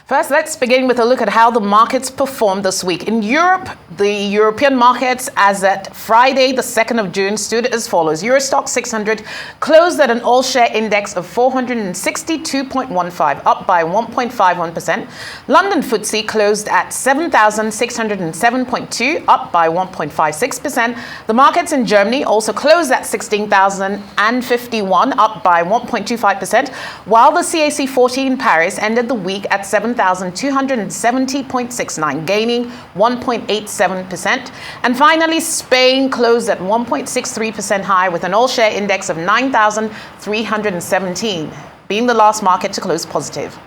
First, let's begin with a look at how the markets performed this week. In Europe, the European markets as at Friday, the 2nd of June, stood as follows. Euro Stoxx 600 closed at an all-share index of 462.15, up by 1.51%. London FTSE closed at 7,607.2, up by 1.56%. The markets in Germany also closed at 16,051, up by 1.25%, while the CAC 40 in Paris ended the week at 7,270.69, gaining 1.87%. And finally, Spain closed at 1.63% high with an all-share index of 9,317, being the last market to close positive.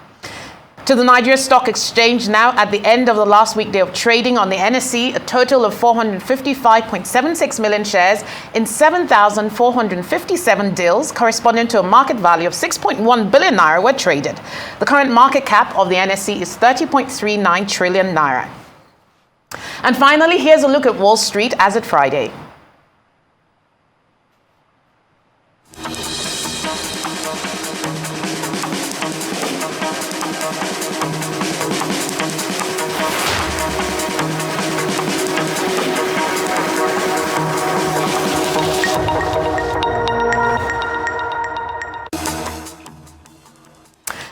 To the Nigerian Stock Exchange now, at the end of the last weekday of trading on the NSE, a total of 455.76 million shares in 7,457 deals, corresponding to a market value of 6.1 billion naira, were traded. The current market cap of the NSE is 30.39 trillion naira. And finally, here's a look at Wall Street as at Friday.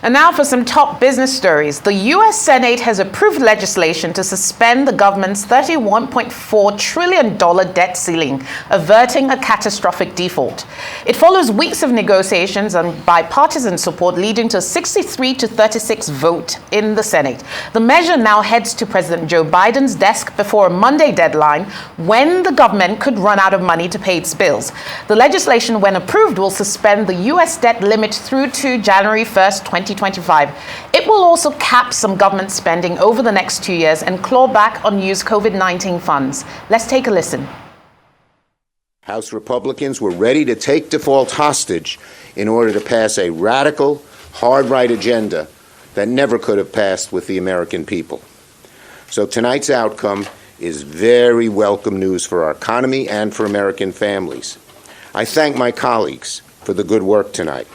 And now for some top business stories. The U.S. Senate has approved legislation to suspend the government's $31.4 trillion debt ceiling, averting a catastrophic default. It follows weeks of negotiations and bipartisan support, leading to a 63-36 vote in the Senate. The measure now heads to President Joe Biden's desk before a Monday deadline, when the government could run out of money to pay its bills. The legislation, when approved, will suspend the U.S. debt limit through to January 1st, 2025. It will also cap some government spending over the next 2 years and claw back unused COVID-19 funds. Let's take a listen. House Republicans were ready to take default hostage in order to pass a radical, hard-right agenda that never could have passed with the American people. So tonight's outcome is very welcome news for our economy and for American families. I thank my colleagues for the good work tonight.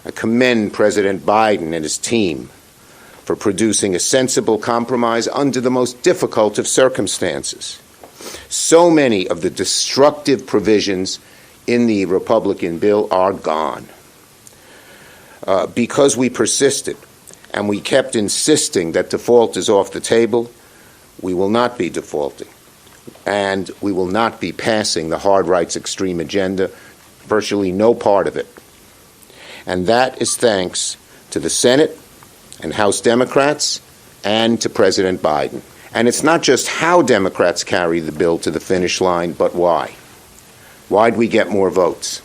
I commend President Biden and his team for producing a sensible compromise under the most difficult of circumstances. So many of the destructive provisions in the Republican bill are gone. Because we persisted and we kept insisting that default is off the table, we will not be defaulting. And we will not be passing the hard right's extreme agenda, virtually no part of it. And that is thanks to the Senate and House Democrats and to President Biden. And it's not just how Democrats carry the bill to the finish line, but why. Why'd we get more votes?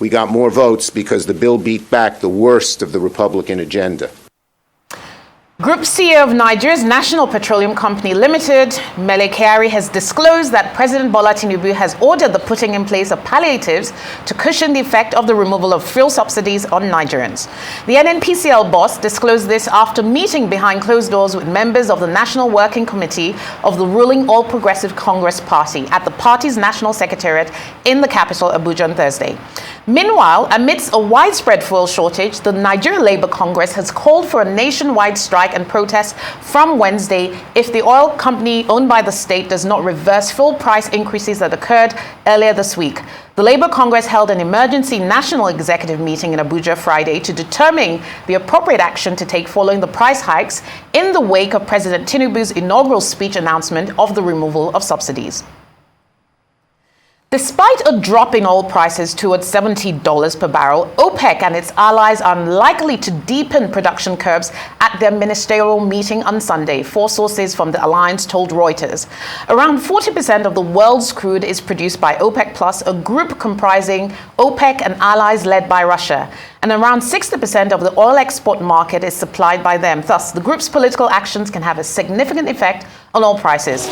We got more votes because the bill beat back the worst of the Republican agenda. Group CEO of Nigeria's National Petroleum Company Limited, Mele Kyari, has disclosed that President Bola Tinubu has ordered the putting in place of palliatives to cushion the effect of the removal of fuel subsidies on Nigerians. The NNPCL boss disclosed this after meeting behind closed doors with members of the National Working Committee of the ruling All Progressive Congress Party at the party's national secretariat in the capital, Abuja, on Thursday. Meanwhile, amidst a widespread fuel shortage, the Nigeria Labour Congress has called for a nationwide strike and protest from Wednesday if the oil company owned by the state does not reverse full price increases that occurred earlier this week. The Labour Congress held an emergency national executive meeting in Abuja Friday to determine the appropriate action to take following the price hikes in the wake of President Tinubu's inaugural speech announcement of the removal of subsidies. Despite a drop in oil prices towards $70 per barrel, OPEC and its allies are unlikely to deepen production curbs at their ministerial meeting on Sunday, 4 sources from the alliance told Reuters. Around 40% of the world's crude is produced by OPEC Plus, a group comprising OPEC and allies led by Russia. And around 60% of the oil export market is supplied by them. Thus, the group's political actions can have a significant effect on oil prices.